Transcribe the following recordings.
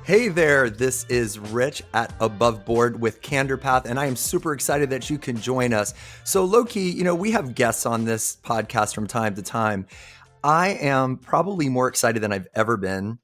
Hey there, this is Rich at Above Board with Candor Path, and I am super excited that you can join us. So, Loki, we have guests on this podcast from time to time. I am probably more excited than I've ever been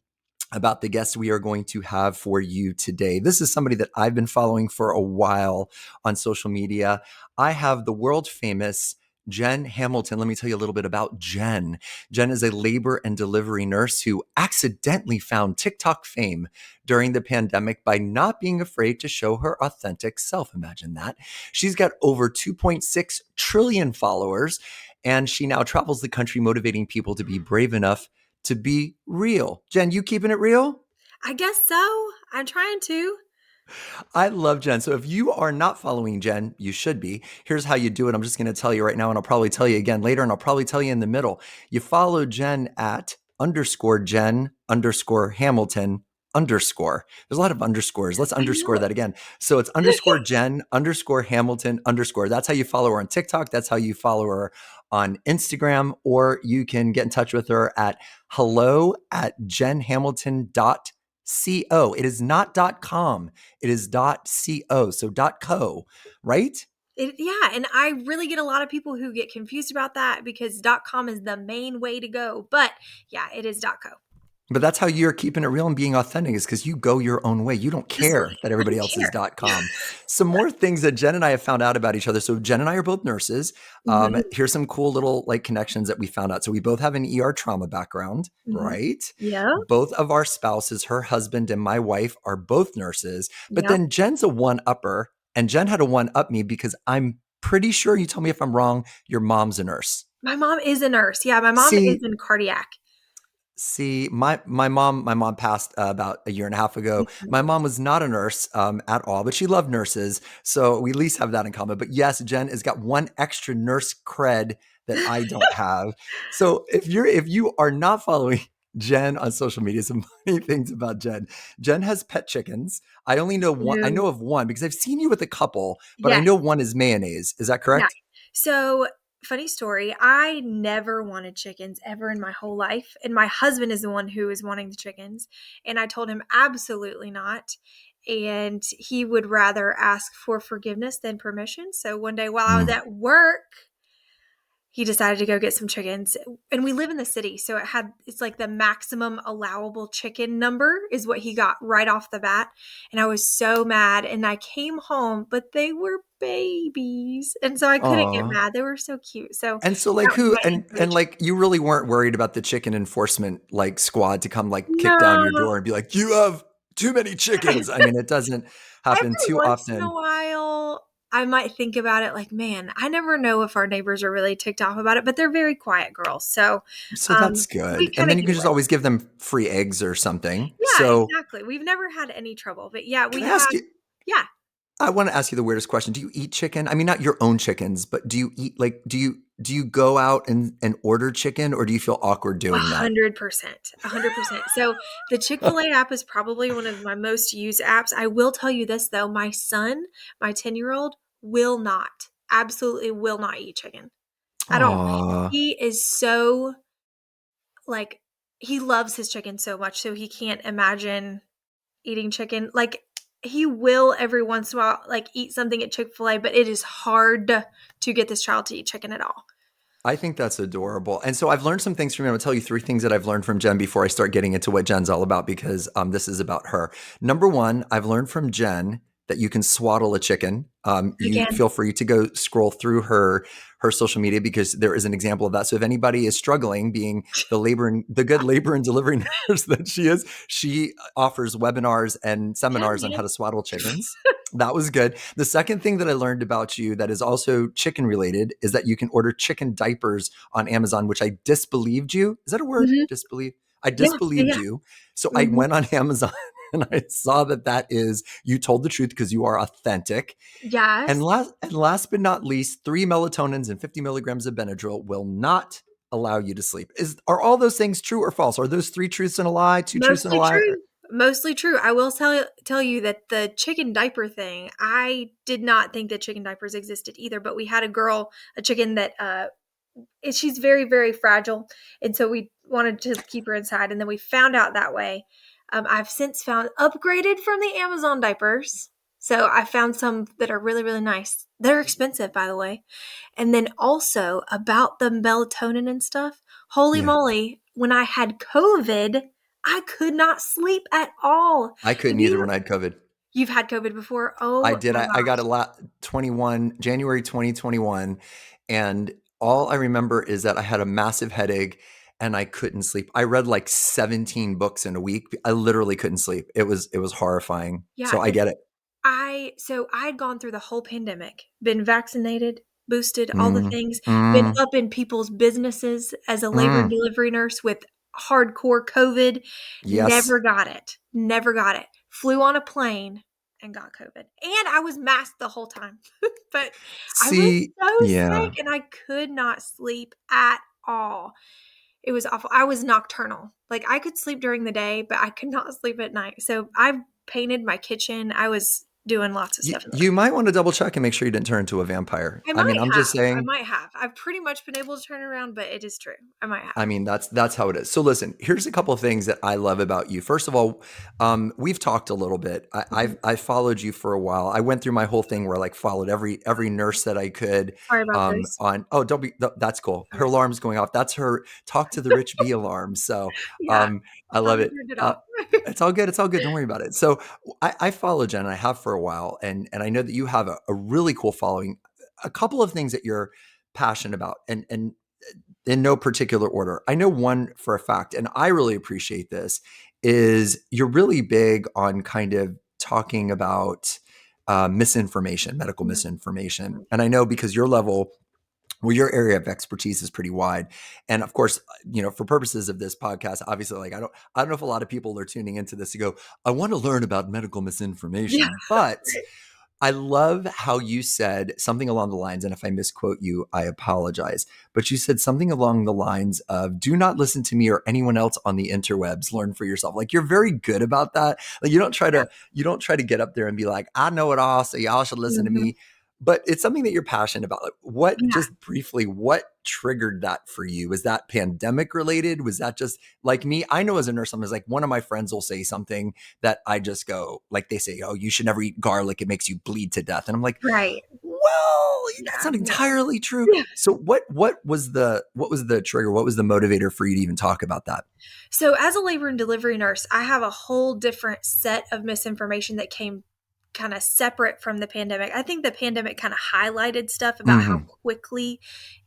about the guest we are going to have for you today. This is somebody that I've been following for a while on social media. I have the world famous Jen Hamilton. Let me tell you a little bit about Jen. Jen is a labor and delivery nurse who accidentally found TikTok fame during the pandemic by not being afraid to show her authentic self. Imagine that. She's got over 2.6 trillion followers, and she now travels the country motivating people to be brave enough to be real. Jen, you keeping it real? I guess so. I'm trying to. I love Jen. So if you are not following Jen, you should be. Here's how you do it. I'm just going to tell you right now, and I'll probably tell you again later, and I'll probably tell you in the middle. You follow Jen at _Jen_Hamilton underscore. There's a lot of underscores. Let's I underscore know. that again. So it's _Jen_Hamilton_. That's how you follow her on TikTok. That's how you follow her on Instagram, or you can get in touch with her at hello@jenhamilton.co. It is not .com. It is .co. So .co, right? Yeah, and I really get a lot of people who get confused about that because .com is the main way to go. But yeah, it is .co. But that's how you're keeping it real and being authentic, is because you go your own way. You don't Just care that I everybody don't else is care. .com. Some more things that Jen and I have found out about each other. So Jen and I are both nurses. Mhm, Here's some cool little connections that we found out. So we both have an ER trauma background, mhm. right? Yeah, Both of our spouses, her husband and my wife, are both nurses. But yep. then Jen's a one-upper, and Jen had to one-up me because I'm pretty sure, you tell me if I'm wrong, your mom's a nurse. My mom is a nurse. Yeah, my mom is See, in cardiac. my mom passed about a year and a half ago. Mhm. My mom was not a nurse at all, but she loved nurses, so we at least have that in common. But yes, Jen has got one extra nurse cred that I don't have. So if you are not following Jen on social media, some funny things about Jen. Jen has pet chickens. I only know one. I Ew. know of one because I've seen you with a couple, but I Yes. know one is mayonnaise. Is that Yeah. correct? So, funny story, I never wanted chickens ever in my whole life, and my husband is the one who is wanting the chickens, and I told him absolutely not, and he would rather ask for forgiveness than permission. So one day while I was Mm. at work, he decided to go get some chickens, and we live in the city, so it's like the maximum allowable chicken number is what he got right off the bat, and I was so mad, and I came home, but they were babies, and so I couldn't get Aw. mad. They were so cute. So And so that was who my answer to and you really weren't worried about the chicken enforcement squad to come kick down your no. door and be like, "You have too many chickens." I mean, it doesn't happen Every too once in a often. while, I might think about it like, man, I never know if our neighbors are really ticked off about it, but they're very quiet girls, so So that's we good. And kind of then you get can just away. always give them free eggs or something. Yeah, So, exactly. We've never had any trouble, but yeah, can we I have. ask you Yeah. I wanna ask you the weirdest question. Do you eat chicken? I mean, not your own chickens, but do you eat do you go out and order chicken, or do you feel awkward doing that? 100%, 100%. So the Chick-fil-A app is probably one of my most used apps. I will tell you this though, my son, my 10-year-old, will not, absolutely will not eat chicken at all. Aw. He is so like he loves his chicken so much, so he can't imagine eating chicken. Like he will every once in a while eat something at Chick-fil-A, but it is hard to get this child to eat chicken at all. I think that's adorable. And so I've learned some things from you. I'm gonna tell you three things that I've learned from Jen before I start getting into what Jen's all about, because this is about her. Number one, I've learned from Jen that you can swaddle a chicken. You Again, feel free to go scroll through her social media because there is an example of that. So if anybody is struggling being the good labor and delivery nurse that she is, she offers webinars and yeah, seminars on how man. to swaddle chickens. That was good. The second thing that I learned about you that is also chicken related is that you can order chicken diapers on Amazon, which I disbelieved you. Is that a word? Mhm. Disbelieve? I Yeah, yeah, disbelieved yeah. you. So I Mhm. went on Amazon and I saw that is, you told the truth because you are authentic. And Yes. last but not least, 3 melatonins and 50 milligrams of Benadryl will not allow you to sleep. Are all those things true or false? Are those 3 truths and a lie, 2 truths and a Mostly lie? true. Mostly true. I will tell you that the chicken diaper thing, I did not think that chicken diapers existed either, but we had a chicken that she's very, very fragile, and so we wanted to keep her inside, and then we found out that way. I've since found upgraded from the Amazon diapers. So I found some that are really, really nice. They're expensive, by the way. And then also about the melatonin and stuff. Holy Yeah. moly, when I had COVID, I could not sleep at all. I couldn't Have either when I had COVID. you've had COVID before? I Oh did. my I got a gosh. lot 21 January 2021, and all I remember is that I had a massive headache and I couldn't sleep. I read like 17 books in a week. I literally couldn't sleep. It was horrifying. Yeah, So I get it. I had gone through the whole pandemic, been vaccinated, boosted, all the Mm, things, been mm, up in people's businesses as a labor and mm. delivery nurse with hardcore COVID. Yes. Never got it. Never got it. Flew on a plane and got COVID. And I was masked the whole time. But I was See, so yeah. sick and I could not sleep at all. It was awful. I was nocturnal. Like I could sleep during the day, but I could not sleep at night. So I painted my kitchen. I was doing lots of You, stuff in the you might want to double check and make sure you didn't turn into a vampire. I I mean, might I'm have. just I saying. might have. I've pretty much been able to turn around, but it is true. I might I have. mean, that's how it is. So listen, here's a couple of things that I love about you. First of all, we've talked a little bit. Mhm. I've followed you for a while. I went through my whole thing where I like followed every nurse that I could. Sorry about this. On oh, don't be that's cool. Her Okay. alarm's going off. That's her talk to the rich bee alarm. So Yeah, um, I I love finally it. turned it off. It's all good. It's all good. Don't worry about it. So I follow Jen. And I have for a while, and I know that you have a really cool following. A couple of things that you're passionate about, and in no particular order. I know one for a fact, and I really appreciate this, is you're really big on kind of talking about misinformation, medical Mhm. misinformation. And I know because your level, well, your area of expertise is pretty wide. And of course, for purposes of this podcast, obviously, like I don't know if a lot of people are tuning into this to go, I want to learn about medical Yeah. misinformation, but I love how you said something along the lines, and if I misquote you, I apologize. But you said something along the lines of, do not listen to me or anyone else on the interwebs, learn for yourself. Like you're very good about that. Like you don't try to get up there and be like, I know it all, so y'all should listen to Mhm. me. But it's something that you're passionate about. Like what, Yeah. just briefly, what triggered that for you? Was that pandemic related? Was that just like me? I know as a nurse, I'm just like, one of my friends will say something that I just go, like they say, oh, you should never eat garlic. It makes you bleed to death. And I'm like, Right. well, that's Yeah. not No. entirely true. Yeah. So what was the trigger? What was the motivator for you to even talk about that? So as a labor and delivery nurse, I have a whole different set of misinformation that came kind of separate from the pandemic. I think the pandemic kind of highlighted stuff about how Hmm. quickly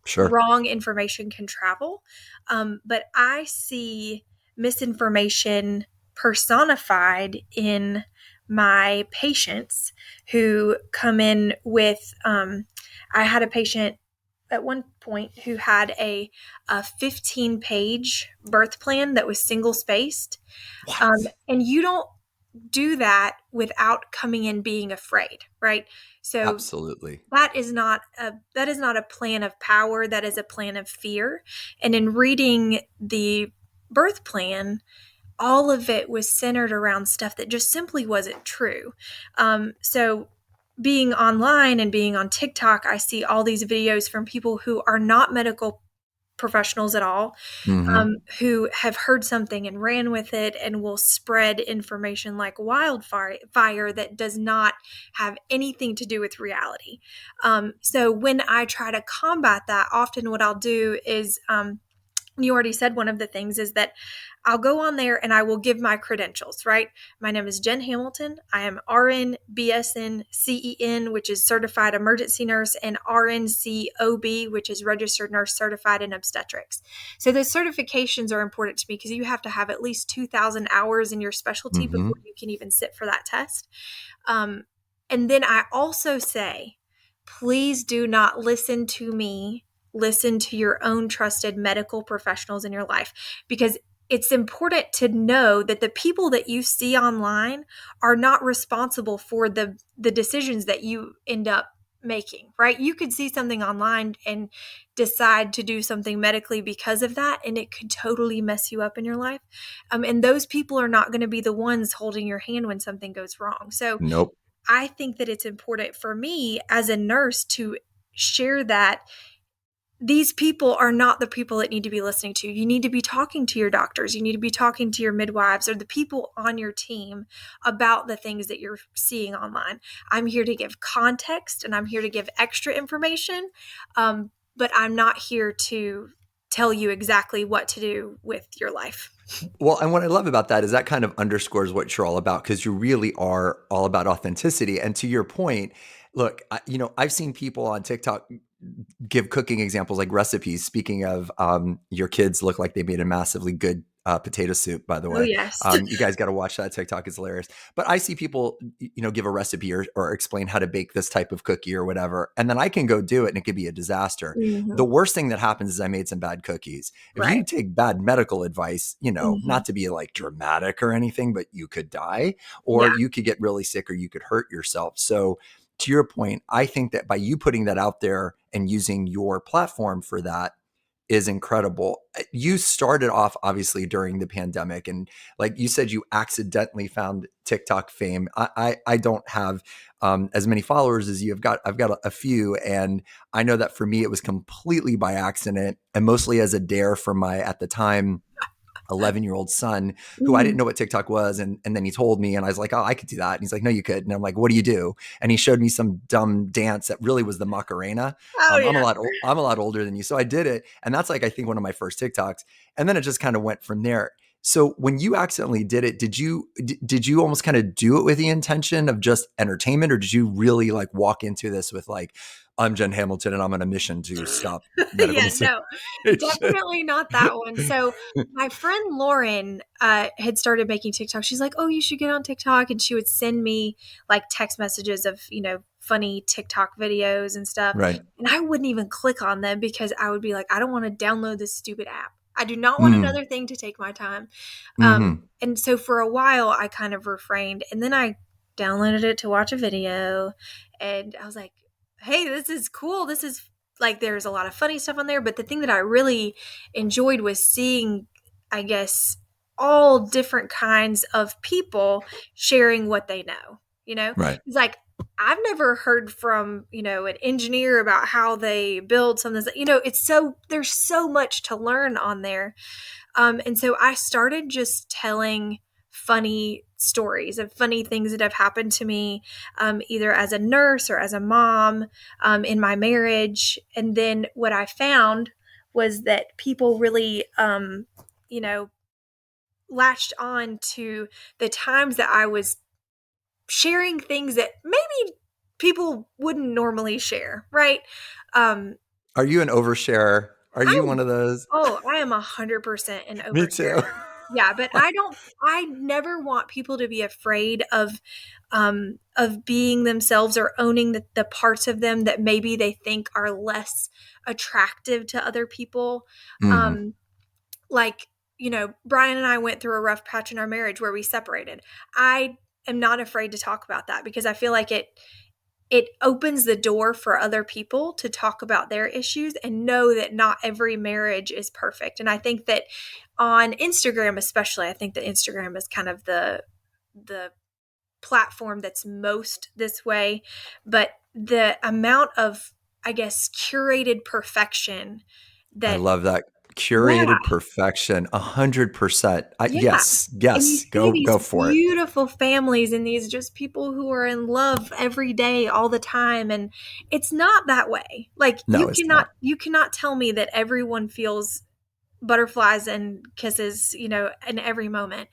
Sure. wrong information can travel. But I see misinformation personified in my patients who come in with. I had a patient at one point who had a 15-page birth plan that was single spaced. What? And you don't do that without coming in being afraid, right? So Absolutely. that is not a plan of power, that is a plan of fear. And in reading the birth plan, all of it was centered around stuff that just simply wasn't true. So being online and being on TikTok, I see all these videos from people who are not medical professionals at all, Hmm. who have heard something and ran with it and will spread information like wildfire that does not have anything to do with reality. So when I try to combat that, often what I'll do is, you already said one of the things is that I'll go on there and I will give my credentials, right? My name is Jen Hamilton. I am RN, BSN, CEN, which is Certified Emergency Nurse, and RNCOB, which is Registered Nurse Certified in Obstetrics. So those certifications are important to me because you have to have at least 2,000 hours in your specialty Hmm. before you can even sit for that test. Um, and then I also say, please do not listen to me. Listen to your own trusted medical professionals in your life, because it's important to know that the people that you see online are not responsible for the decisions that you end up making, right? You could see something online and decide to do something medically because of that, and it could totally mess you up in your life. And those people are not going to be the ones holding your hand when something goes wrong. So Nope. I think that it's important for me as a nurse to share that these people are not the people that need to be listening to. You need to be talking to your doctors. You need to be talking to your midwives or the people on your team about the things that you're seeing online. I'm here to give context and I'm here to give extra information, but I'm not here to tell you exactly what to do with your life. Well, and what I love about that is that kind of underscores what you're all about, because you really are all about authenticity. And to your point, look, I've seen people on TikTok give cooking examples, like recipes. Speaking of, your kids look like they made a massively good potato soup, by the Oh, way. yes. You guys got to watch that. TikTok is hilarious. But I see people, give a recipe or explain how to bake this type of cookie or whatever. And then I can go do it and it could be a disaster. Mm-hmm. The worst thing that happens is I made some bad cookies. If Right. you take bad medical advice, Mm-hmm. not to be like dramatic or anything, but you could die, or Yeah. you could get really sick, or you could hurt yourself. So to your point, I think that by you putting that out there and using your platform for that is incredible. You started off obviously during the pandemic, and like you said, you accidentally found TikTok fame. I don't have as many followers as you have got. I've got a few, and I know that for me it was completely by accident and mostly as a dare from my, at the time, 11-year-old son, who I Mm-hmm. didn't know what TikTok was. And then he told me, and I was like, oh, I could do that. And he's like, no, you could. And I'm like, what do you do? And he showed me some dumb dance that really was the Macarena. Oh, I'm yeah. a lot older than you. So I did it. And that's like, I think, one of my first TikToks. And then it just kind of went from there. So when you accidentally did it, did you almost kind of do it with the intention of just entertainment, or did you really like walk into this with like, I'm Jen Hamilton and I'm on a mission to stop medical Yeah, misinformation? no, definitely not that one. So my friend Lauren had started making TikTok. She's like, "Oh, you should get on TikTok," and she would send me like text messages of funny TikTok videos and stuff, Right. and I wouldn't even click on them because I would be like, "I don't want to download this stupid app. I do not want Mm. another thing to take my time." Hmm. And so for a while, I kind of refrained, and then I downloaded it to watch a video, and I was like, hey, this is cool. This is like, there's a lot of funny stuff on there. But the thing that I really enjoyed was seeing, I guess, all different kinds of people sharing what they know. Right. It's like, I've never heard from, an engineer about how they build something. There's so much to learn on there. And so I started just telling funny stories of funny things that have happened to me, either as a nurse or as a mom, in my marriage. And then what I found was that people really, you know, latched on to the times that I was sharing things that maybe people wouldn't normally share, right? Um, Are you an oversharer? Are you one I'm of those? I am 100% an Me too. oversharer. Yeah, but I never want people to be afraid of being themselves or owning the parts of them that maybe they think are less attractive to other people. Hmm. Um, like, Brian and I went through a rough patch in our marriage where we separated. I am not afraid to talk about that because I feel like it opens the door for other people to talk about their issues and know that not every marriage is perfect. And I think that on Instagram especially, I think that Instagram is kind of the platform that's most this way, but the amount of, I guess, curated perfection I that love that. yeah, Curated perfection, 100%. yeah. Yes, And you yes. see these Go for it. beautiful families and these just people who are in love every day, all the time. And it's not that way. Like No, it's not. you cannot tell me that everyone feels butterflies and kisses, in every moment.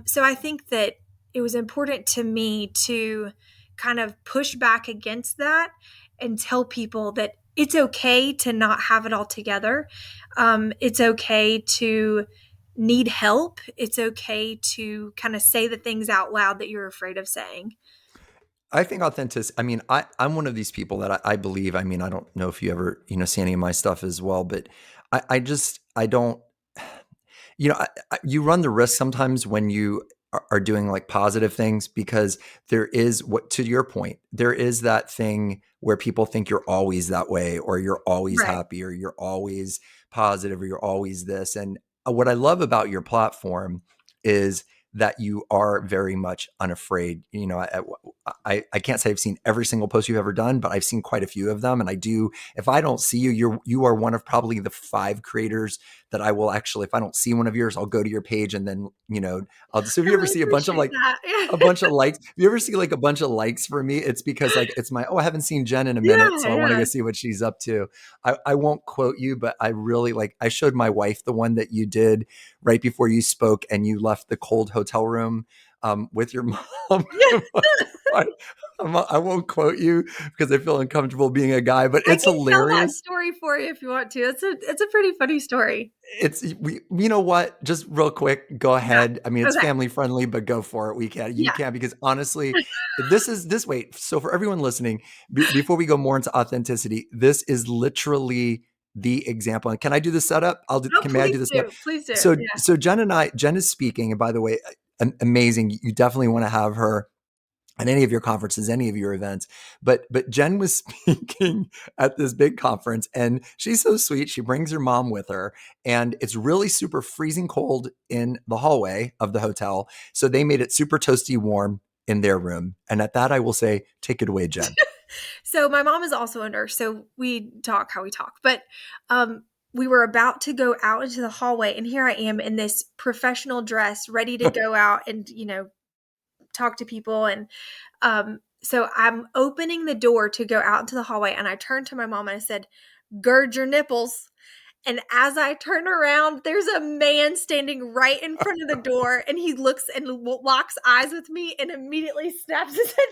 So I think that it was important to me to kind of push back against that and tell people that it's okay to not have it all together. It's okay to need help. It's okay to kind of say the things out loud that you're afraid of saying. I think authentic. I mean, I'm one of these people that I believe. I mean, I don't know if you ever, see any of my stuff as well, but I don't, you run the risk sometimes when you are doing like positive things, because there is, what, to your point, there is that thing where people think you're always that way, or you're always Right. happy, or you're always positive, or you're always this. And what I love about your platform is that you are very much unafraid. You know, I can't say I've seen every single post you've ever done, but I've seen quite a few of them. And I do, if I don't see you, you are one of probably the 5 creators that I will actually, if I don't see one of yours, I'll go to your page and then, I'll just, if I you ever really see a bunch of appreciate like, that. a bunch of likes. If you ever see like a bunch of likes for me, it's because like it's my, oh, I haven't seen Jen in a minute, Yeah, so I want to yeah. go see what she's up to. I won't quote you, but I really like, I showed my wife the one that you did right before you spoke and you left the cold hotel room with your mom. Yeah. I, I won't quote you because I feel uncomfortable being a guy, but I it's can tell that hilarious. story for you if you want to. It's a pretty funny story. You know what? Just real quick, go Yeah. ahead. I mean, it's Okay. family friendly, but go for it. You Yeah. can, because honestly, wait. So for everyone listening, before we go more into authenticity, this is literally the example. And can I do the setup? Oh, May I please do the setup? do. Please do. So, Yeah. Jen is speaking. And by the way, amazing. You definitely want to have her at any of your conferences, any of your events. But Jen was speaking at this big conference, and she's so sweet. She brings her mom with her, and it's really super freezing cold in the hallway of the hotel. So they made it super toasty warm in their room. And at that, I will say, take it away, Jen. So my mom is also a nurse, so we talk how we talk. But we were about to go out into the hallway, and here I am in this professional dress, ready to go out and talk to people. And so I'm opening the door to go out into the hallway, and I turned to my mom and I said, "Gird your nipples." And as I turn around, there's a man standing right in front of the door, and he looks and locks eyes with me and immediately snaps his head.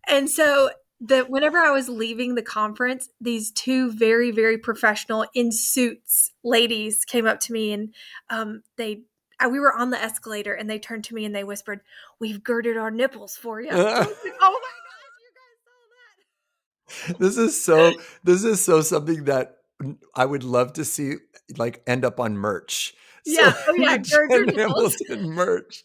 And so whenever I was leaving the conference, these 2 very, very professional in suits ladies came up to me, and we were on the escalator, and they turned to me and they whispered, "We've girded our nipples for you." I was like, "Oh my gosh, you guys saw that." This is so something that I would love to see like end up on merch. So Yeah. Oh yeah, the gird your Jen nipples. Hamilton merch.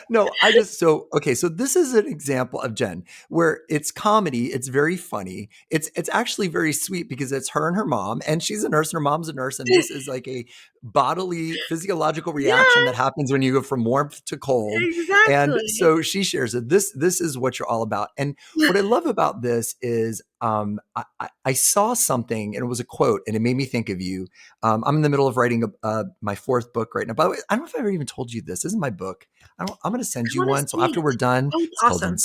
No, I just so okay. So this is an example of Jen where it's comedy. It's very funny. It's actually very sweet because it's her and her mom, and she's a nurse, and her mom's a nurse, and this is like a bodily physiological reaction Yeah, that happens when you go from warmth to cold. And exactly. so she shares it. This is what you're all about. And what I love about this is I saw something, and it was a quote, and it made me think of you. I'm in the middle of writing my 4th book right now. By the way, I don't know if I ever even told you this. This is my book. I'm going to send I you wanna one. So see after it. we're done, Oh, it's called awesome.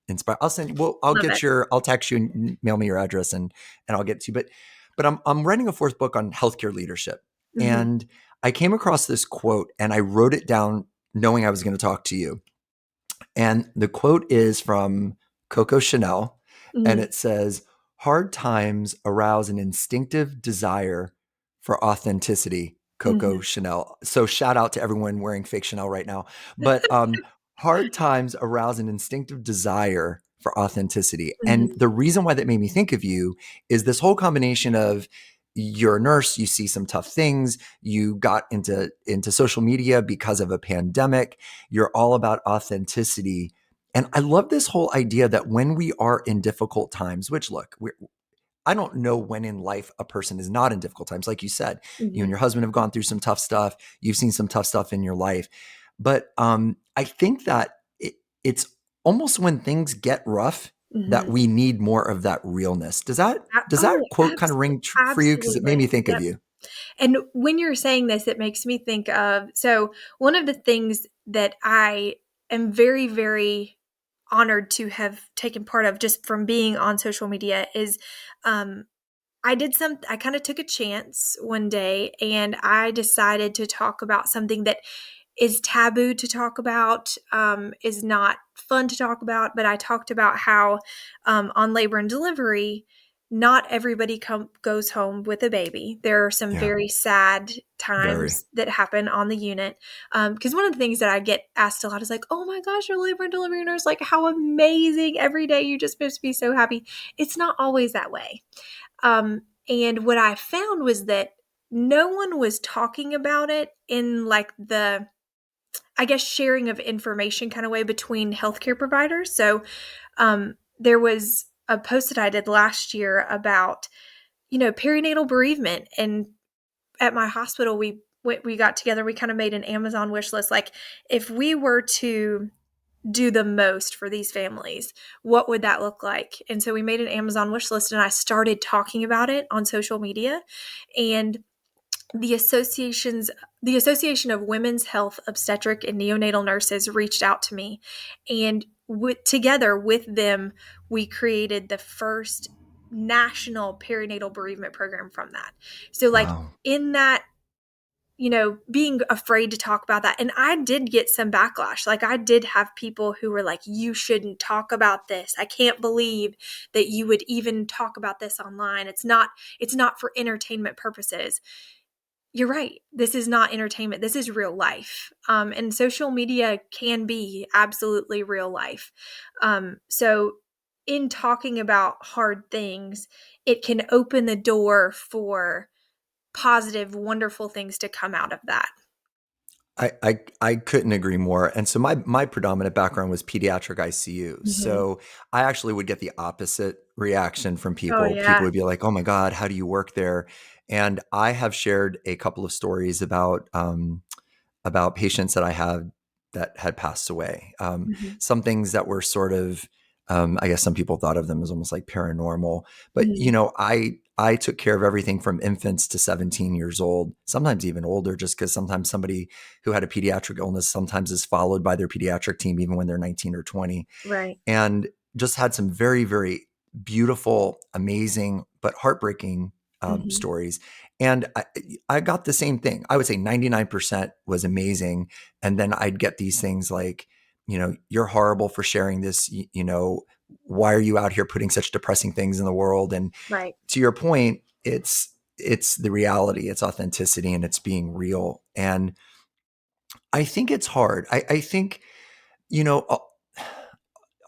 Inspire. I'll send you. Well, I'll Love get it. your. I'll text you and mail me your address, and I'll get to you. But I'm writing a 4th book on healthcare leadership, Mhm, and I came across this quote, and I wrote it down knowing I was going to talk to you. And the quote is from Coco Chanel, and mhm, it says, "Hard times arouse an instinctive desire for authenticity." Coco mhm, Chanel. So shout out to everyone wearing fake Chanel right now. But hard times arouse an instinctive desire for authenticity. And mhm, the reason why that made me think of you is this whole combination of you're a nurse, you see some tough things, you got into social media because of a pandemic, you're all about authenticity. And I love this whole idea that when we are in difficult times, which look, I don't know when in life a person is not in difficult times. Like you said, you and mhm, your husband have gone through some tough stuff. You've seen some tough stuff in your life. But I think that it's almost when things get rough that mhm. we need more of that realness. Does that Oh, quote kind of ring for you? Because it made me absolutely. think of Yep. you. And when you're saying this, it makes me think of one of the things that I am very, very honored to have taken part of just from being on social media is um, I kind of took a chance one day and I decided to talk about something that is taboo to talk about, is not fun to talk about. But I talked about how on labor and delivery, not everybody goes home with a baby. There are some Yeah, very sad very. times that happen on the unit. Because one of the things that I get asked a lot is like, "Oh my gosh, you're a labor and delivery nurse! Like, how amazing! Every day you just must be so happy." It's not always that way. And what I found was that no one was talking about it in like the, I guess, sharing of information kind of way between healthcare providers. So there was a post that I did last year about, perinatal bereavement. And at my hospital, we got together, we kind of made an Amazon wish list. Like, if we were to do the most for these families, what would that look like? And so we made an Amazon wish list, and I started talking about it on social media. And the Association of Women's Health Obstetric and Neonatal Nurses reached out to me, and together with them, we created the first national perinatal bereavement program from that. So, like, Wow. in that, being afraid to talk about that. And I did get some backlash. Like, I did have people who were like, you shouldn't talk about this. I can't believe that you would even talk about this online. It's not for entertainment purposes. You're right. This is not entertainment. This is real life. And social media can be absolutely real life. So in talking about hard things, it can open the door for positive, wonderful things to come out of that. I couldn't agree more. And so my predominant background was pediatric ICU. Mm-hmm. So I actually would get the opposite reaction from people. Oh, yeah. People would be like, "Oh my God, how do you work there?" And I have shared a couple of stories about patients that I had that had passed away. Mm-hmm. Some things that were sort of, I guess some people thought of them as almost like paranormal. But Mm-hmm. I took care of everything from infants to 17 years old, sometimes even older, just because sometimes somebody who had a pediatric illness sometimes is followed by their pediatric team even when they're 19 or 20, Right. and just had some very, very beautiful, amazing, but heartbreaking Mm-hmm. stories. And I got the same thing. I would say 99% was amazing. And then I'd get these things like, you're horrible for sharing this, why are you out here putting such depressing things in the world? And Right. to your point, it's the reality, it's authenticity, and it's being real. And I think it's hard. I think, you know,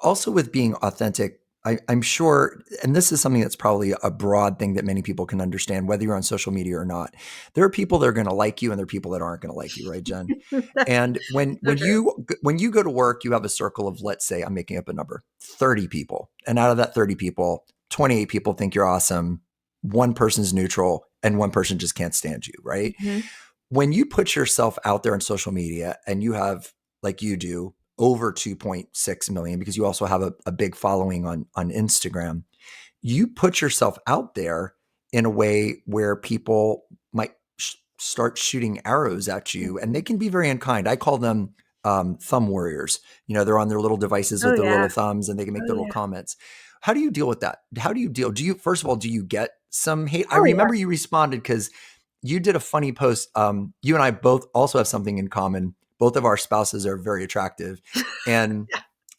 also with being authentic, I'm sure, and this is something that's probably a broad thing that many people can understand, whether you're on social media or not. There are people that are going to like you, and there are people that aren't going to like you, right, Jen? And when So true. you go to work, you have a circle of, let's say, I'm making up a number, 30 people, and out of that 30 people, 28 people think you're awesome, one person's neutral, and one person just can't stand you, right? Mm-hmm. When you put yourself out there on social media and you have, like you do, over 2.6 million, because you also have a big following on Instagram, you put yourself out there in a way where people might start shooting arrows at you, and they can be very unkind. I call them thumb warriors. They're on their little devices Oh, with their yeah. little thumbs, and they can make Oh, their little yeah. comments. How do you deal with that? How do you deal? First of all, do you get some hate? I Oh, yeah. remember you responded because you did a funny post. You and I both also have something in common. Both of our spouses are very attractive. And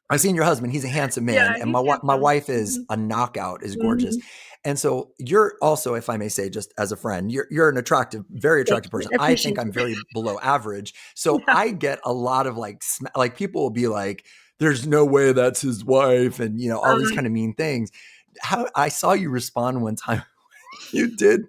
I've seen your husband. He's a handsome Yeah, man. And he's my handsome. wife is a knockout, is gorgeous. Mhm. And so you're also, if I may say, just as a friend, you're an attractive, very Thank attractive you. person. I I appreciate think I'm it. very below average. So Yeah. I get a lot of like people will be like, there's no way that's his wife. And, all these kind of mean things. How I saw you respond one time. You did.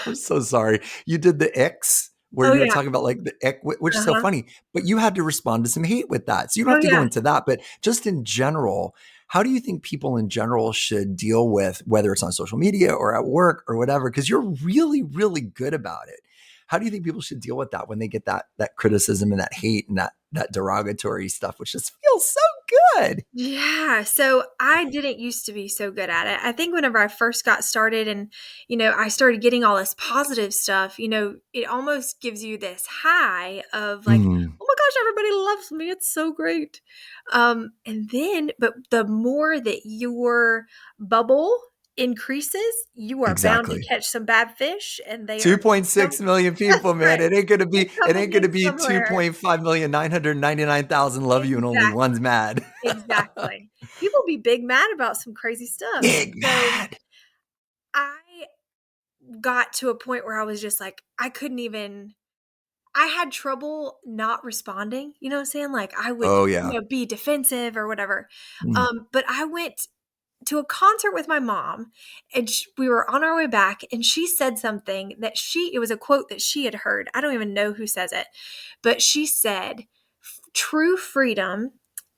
I'm so sorry. You did the X where Oh, you were yeah. talking about like the X, which is so Uh-huh. funny, but you had to respond to some hate with that. So you don't Oh, have to go yeah. into that, but just in general, how do you think people in general should deal with, whether it's on social media or at work or whatever? Because you're really, really good about it. How do you think people should deal with that when they get that criticism and that hate and that derogatory stuff, which just feels so good? Yeah, so I didn't used to be so good at it. I think whenever I first got started and, I started getting all this positive stuff, it almost gives you this high of like, Mm, oh my gosh, everybody loves me. It's so great. And then, but the more that your bubble increases, you are bound to exactly. catch some bad fish, and they are 2.6 million that's people, man. right. It ain't gonna They're be coming in two somewhere. point five million 999,000 love you and only one's Exactly. mad. Exactly. People be big mad about some crazy stuff. And Big so mad. I got to a point where I was just like, I had trouble not responding. You know what I'm saying? Like, I would, Oh yeah. be defensive or whatever. Mm, But I went to a concert with my mom, and we were on our way back, and she said something it was a quote that she had heard. I don't even know who says it, but she said, true freedom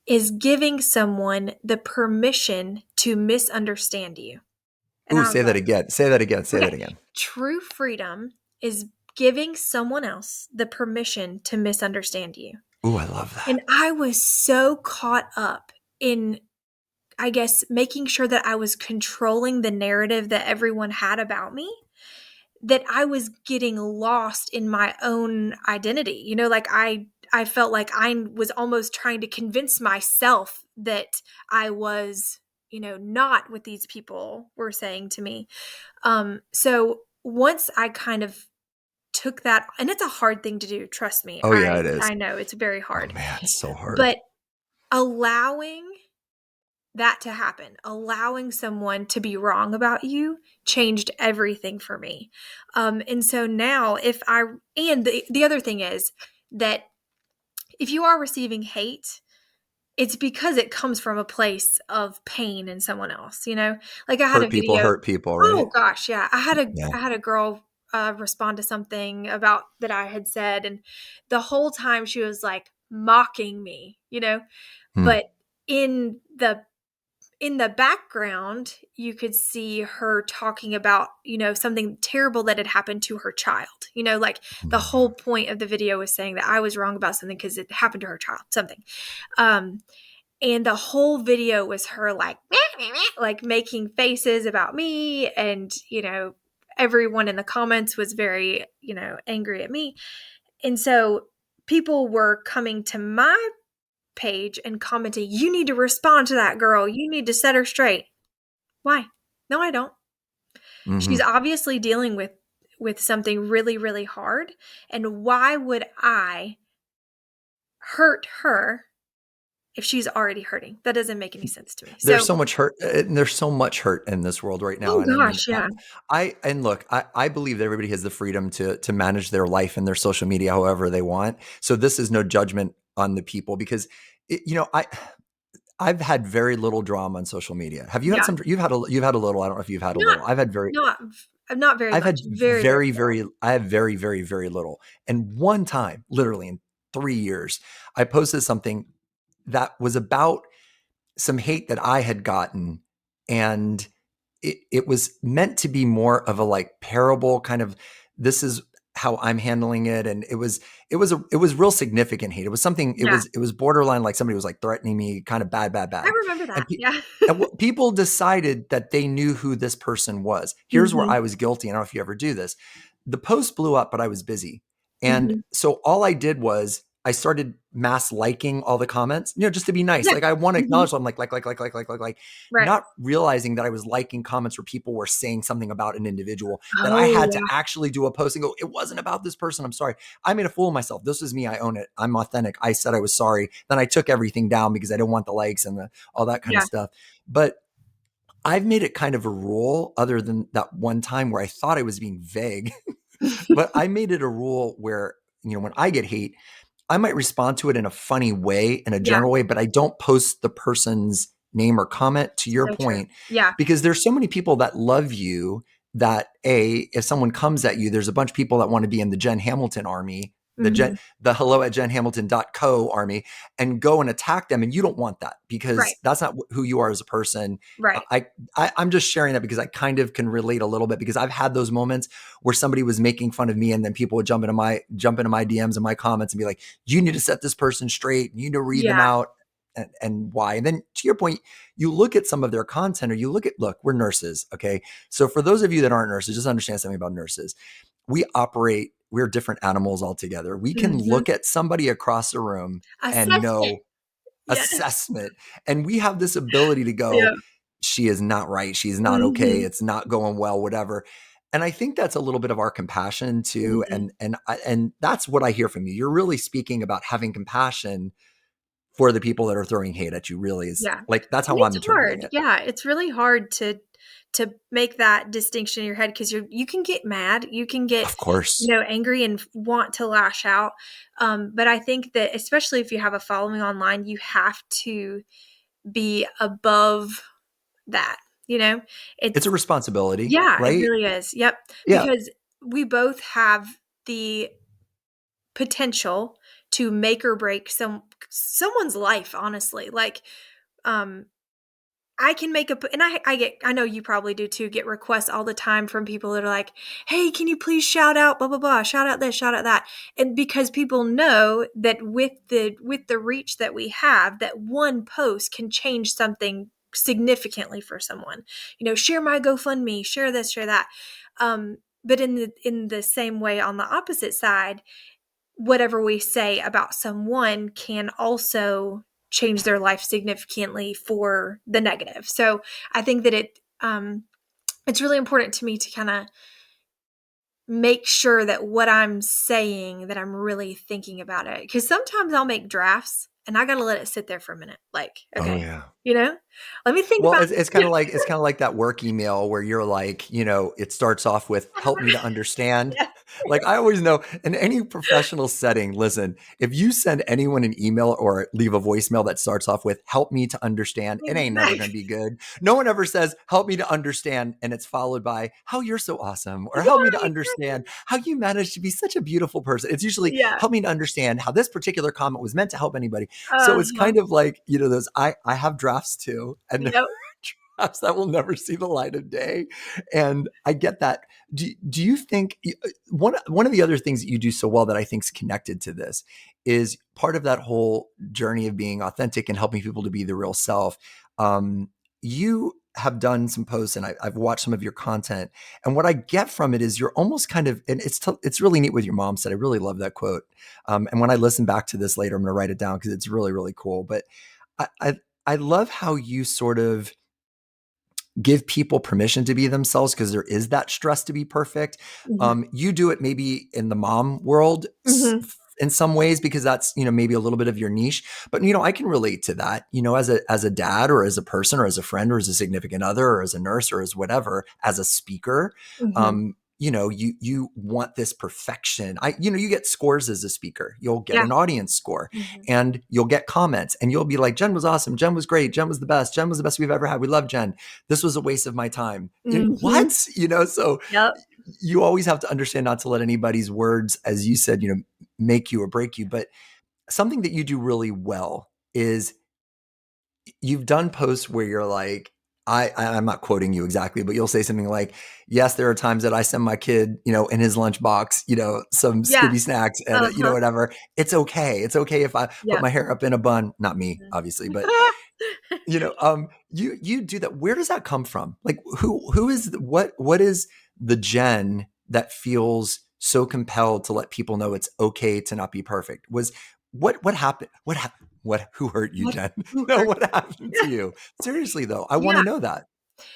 is giving someone the permission to misunderstand you. And Ooh, I was say that like, again. Say that again. Say that okay, again. true freedom is giving someone else the permission to misunderstand you. Ooh, I love And that. I was so caught up in, I guess, making sure that I was controlling the narrative that everyone had about me, that I was getting lost in my own identity. Like I felt like I was almost trying to convince myself that I was, not what these people were saying to me. So once I kind of took that, and it's a hard thing to do, trust me. Oh yeah, it is. I know it's very Oh hard. man, it's so hard. But allowing that to happen, allowing someone to be wrong about you changed everything for me. And so now and the other thing is that if you are receiving hate, it's because it comes from a place of pain in someone else, Like I had a video. Hurt people, Oh right? gosh, yeah. Yeah. I had a girl respond to something about that I had said, and the whole time she was like mocking me. Hmm. But in the background, you could see her talking about, something terrible that had happened to her child. Like the whole point of the video was saying that I was wrong about something because it happened to her child, something. And the whole video was her like, like making faces about me. And, everyone in the comments was very, angry at me. And so people were coming to my page and commenting, you need to respond to that girl. You need to set her straight. Why? No, I don't. Mm-hmm. She's obviously dealing with something really, really hard. And why would I hurt her if she's already hurting? That doesn't make any sense to me. There's So, so much hurt, and there's so much hurt in this world right now. oh And I mean, gosh, yeah. and look, I believe that everybody has the freedom to manage their life and their social media however they want. So this is no judgment on the people because, I've had very little drama on social media. Have you had Yeah. some? You've had a little. I don't know if you've had a Not little. not not very I've had much. Very, very little. I have very, very, very little. And one time, literally in 3 years, I posted something that was about some hate that I had gotten, and it was meant to be more of a like parable kind of, this is how I'm handling it. And it was real significant hate. It was something, Yeah. it was borderline, like somebody was like threatening me, kind of bad, bad, I bad. remember And, that. Yeah. people decided that they knew who this person was. Here's where Mhm. I was guilty. I don't know if you ever do this. The post blew up, but I was busy. And Mhm. so all I did was I started mass liking all the comments, just to be nice. Yeah. Like I want to Mhm. acknowledge them, like, Right. not realizing that I was liking comments where people were saying something about an individual that I Oh, had to yeah. actually do a post and go, it wasn't about this person. I'm sorry. I made a fool of myself. This is me. I own it. I'm authentic. I said I was sorry. Then I took everything down because I didn't want the likes and all that kind of Yeah. stuff. But I've made it kind of a rule, other than that one time where I thought I was being vague, but I made it a rule where, when I get hate, I might respond to it in a funny way, in a Yeah. general way, but I don't post the person's name or comment, to your So true. point, Yeah. because there's so many people that love you that if someone comes at you, there's a bunch of people that want to be in the Jen Hamilton army, Mhm. the hello at jenhamilton.co army, and go and attack them. And you don't want that, because Right. that's not who you are as a person. Right. I'm just sharing that because I kind of can relate a little bit, because I've had those moments where somebody was making fun of me, and then people would jump into my DMs and my comments and be like, you need to set this person straight. You need to read them Yeah. out, and why. And then to your point, you look at some of their content, or look, we're nurses. Okay. So for those of you that aren't nurses, just understand something about nurses. We're different animals altogether. We can Mhm. look at somebody across the room and Assessment. know Yes. assessment. And we have this ability to Yeah. go, she is not right. She's not okay. Mhm. It's not going well, whatever. And I think that's a little bit of our compassion too. Mhm. And that's what I hear from you. You're really speaking about having compassion for the people that are throwing hate at you, really is Yeah. like, that's And how I'm it's interpreting hard. it. Yeah, it's really hard to make that distinction in your head, because you can get mad, you can get, Of course. angry and want to lash out. But I think that especially if you have a following online, you have to be above that. It's a It's responsibility, Yeah, it right? really is. Yep. Yeah. Because we both have the potential to make or break someone's life, honestly. Like, um I can make and I know you probably do too, get requests all the time from people that are like, hey, can you please shout out blah, blah, blah, shout out this, shout out that. And because people know that with the reach that we have, that one post can change something significantly for someone. Share my GoFundMe, share this, share that. But in the same way, on the opposite side, whatever we say about someone can also change their life significantly for the negative. So I think that it's really important to me to kind of make sure that what I'm saying, that I'm really thinking about it. Because sometimes I'll make drafts and I got to let it sit there for a minute. Like, Oh okay, yeah. let me think Well, about it's kind of like that work email where you're like, it starts off with "help me to understand." yeah, Like I always know in any professional setting, listen, if you send anyone an email or leave a voicemail that starts off with "help me to understand," it ain't never going to exactly. be good. No one ever says "help me to understand" and it's followed by "how you're so awesome" or "help me to Right. understand how you managed to be such a beautiful person." It's usually Yeah. "help me to understand how this particular comment was meant to help anybody." So it's Uh-huh. kind of like, those I have drafts too, and Yep. drafts that will never see the light of day. And I get that. Do you think one of the other things that you do so well that I think is connected to this is part of that whole journey of being authentic and helping people to be the real self? You have done some posts and I've watched some of your content. And what I get from it is you're almost kind of, and it's really neat what your mom said. I really love that quote. And when I listen back to this later, I'm going to write it down because it's really, really cool. But I, I, I love how you sort of give people permission to be themselves because there is that stress to be perfect. Mhm. You do it maybe in the mom world Mhm. in some ways because that's maybe a little bit of your niche. But I can relate to that. As a dad or as a person or as a friend or as a significant other or as a nurse or as whatever, as a speaker. Mhm. You want this perfection. You get scores as a speaker. You'll get Yeah. an audience score Mhm. and you'll get comments and you'll be like, Jen was awesome. Jen was great. Jen was the best. Jen was the best we've ever had. We love Jen. This was a waste of my time. Mhm. What? So Yep. you always have to understand not to let anybody's words, as you said, make you or break you. But something that you do really well is you've done posts where you're like, I'm not quoting you exactly, but you'll say something like, yes, there are times that I send my kid, in his lunchbox, some Yeah. Skippy snacks and, Uh-huh. whatever. It's okay. It's okay if I put Yep. my hair up in a bun. Not me, Mhm. obviously, but you do that. Where does that come from? Like who is what is the Jen that feels so compelled to let people know it's okay to not be perfect? What happened? Who hurt you, What Jen? who No, hurt what happened to you? Seriously though, I want Yeah. to know that.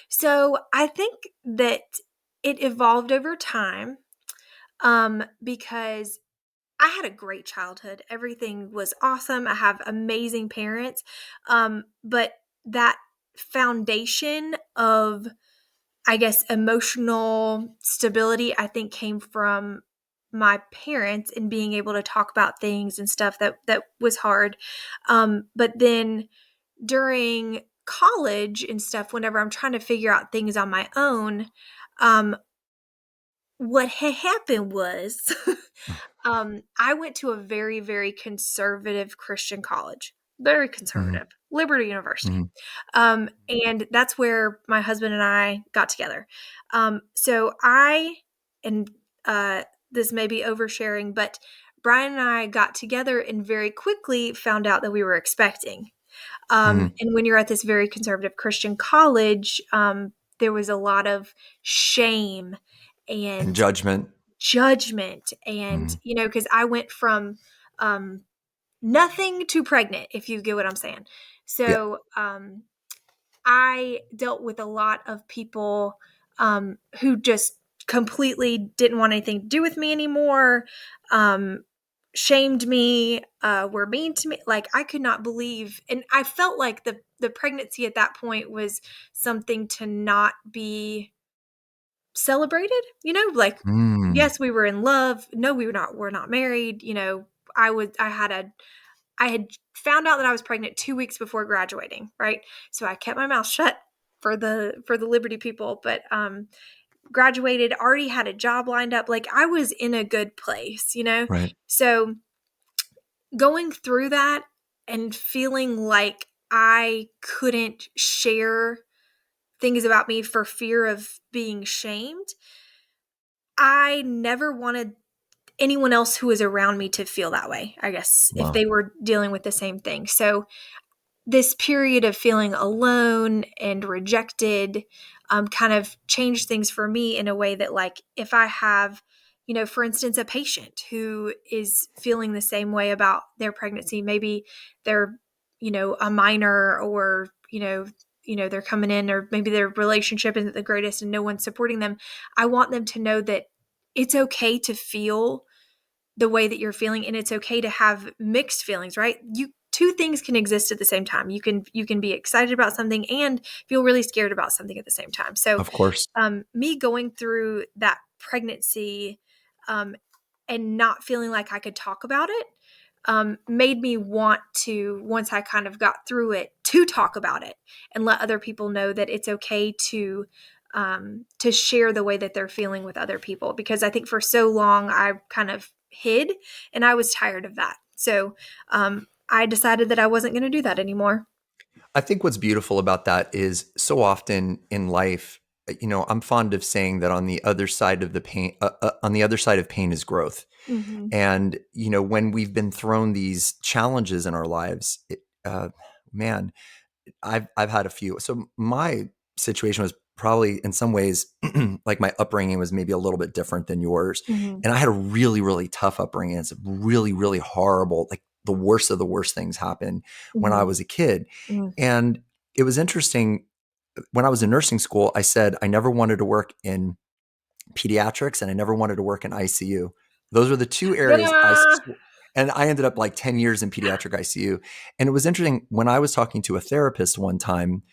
So, I think that it evolved over time, because I had a great childhood. Everything was awesome. I have amazing parents. But that foundation of, I guess, emotional stability, I think came from my parents and being able to talk about things and stuff that was hard. But then during college and stuff, whenever I'm trying to figure out things on my own, um, what had happened was I went to a very, very conservative Christian college, very Mhm, conservative, Liberty University. mhm, And that's where my husband and I got together. So I, and this may be oversharing, but Brian and I got together and very quickly found out that we were expecting. mhm. And when you're at this very conservative Christian college, there was a lot of shame And and judgment. judgment. And, Mhm. because I went from um, nothing to pregnant, if you get what I'm saying. Yeah. So I dealt with a lot of people who just completely didn't want anything to do with me anymore. Um, Shamed me, were mean to me. Like I could not believe, and I felt like the pregnancy at that point was something to not be celebrated. Like Mm, yes, we were in love. No, we were not. We're not married. I had found out that I was pregnant 2 weeks before graduating, right? So I kept my mouth shut for the Liberty people, but graduated, already had a job lined up. Like I was in a good place. right. So going through that and feeling like I couldn't share things about me for fear of being shamed, I never wanted anyone else who was around me to feel that way, I guess, if Wow. they were dealing with the same thing. So this period of feeling alone and rejected kind of changed things for me in a way that, like, if I have, for instance, a patient who is feeling the same way about their pregnancy, maybe they're, a minor, or, they're coming in, or maybe their relationship isn't the greatest and no one's supporting them. I want them to know that it's okay to feel the way that you're feeling, and it's okay to have mixed feelings, right? Two things can exist at the same time. You can be excited about something and feel really scared about something at the same time. So Of course. me going through that pregnancy, and not feeling like I could talk about it, made me want to, once I kind of got through it, to talk about it and let other people know that it's okay to share the way that they're feeling with other people. Because I think for so long I kind of hid, and I was tired of that. So I decided that I wasn't going to do that anymore. I think what's beautiful about that is so often in life, I'm fond of saying that on the other side of the pain, on the other side of pain is growth. Mm-hmm. And, when we've been thrown these challenges in our lives, man, I've had a few. So my situation was probably in some ways like my upbringing was maybe a little bit different than yours. Mm-hmm. And I had a really, really tough upbringing. It's really, really horrible. Like the worst of the worst things happened when I Mm-hmm. was a kid. And it was interesting. When I was in nursing school, I said I never wanted to work in pediatrics and I never wanted to work in ICU. Those were the two areas Yeah. and I ended up like 10 years in pediatric ICU. And it was interesting when I was talking to a therapist one time,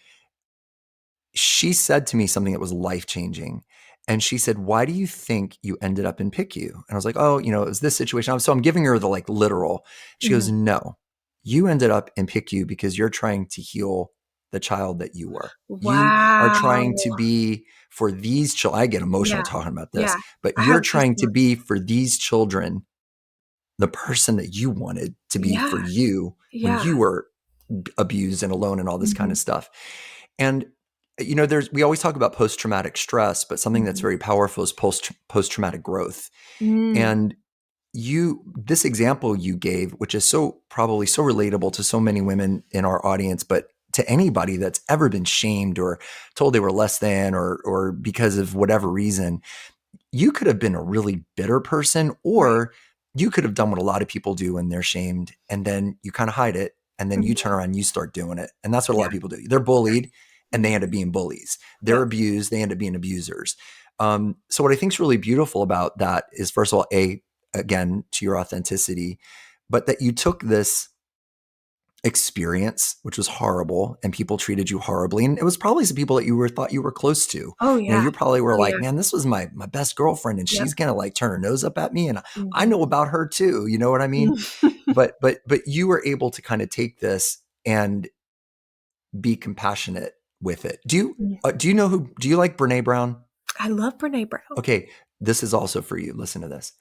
she said to me something that was life changing. And she said, "Why do you think you ended up in PICU?" And I was like, "Oh, it was this situation." So I'm giving her the like literal. She Mm-hmm. goes, "No, you ended up in PICU because you're trying to heal the child that you were. You are trying to Wow. be for these children." I get emotional Yeah. talking about this, Yeah. but I have you're trying to goosebumps. be for these children the person that you wanted to be Yeah. for you when Yeah. you were abused and alone and all this kind Mm-hmm. of stuff. And we always talk about post traumatic stress, but something that's Mm-hmm. very powerful is post traumatic growth. Mm. And this example you gave, which is so probably so relatable to so many women in our audience, but to anybody that's ever been shamed or told they were less than, or because of whatever reason, you could have been a really bitter person, Right. or you could have done what a lot of people do when they're shamed, and then you kind of hide it, and then you Mm-hmm. turn around and you start doing it. And that's what a lot Yeah. of people do. They're bullied and they end up being bullies. They're Yep. abused, they end up being abusers. So what I think is really beautiful about that is, first of all, again, to your authenticity, but that you took this experience, which was horrible, and people treated you horribly. And it was probably some people that thought you were close to. Oh yeah. You probably were Oh like, yeah. man, this was my best girlfriend, and Yep. she's gonna like turn her nose up at me. And I Mm-hmm. know about her too. You know what I mean? But you were able to kind of take this and be compassionate with it. Do you like Brene Brown? I love Brene Brown. Okay, this is also for you. Listen to this.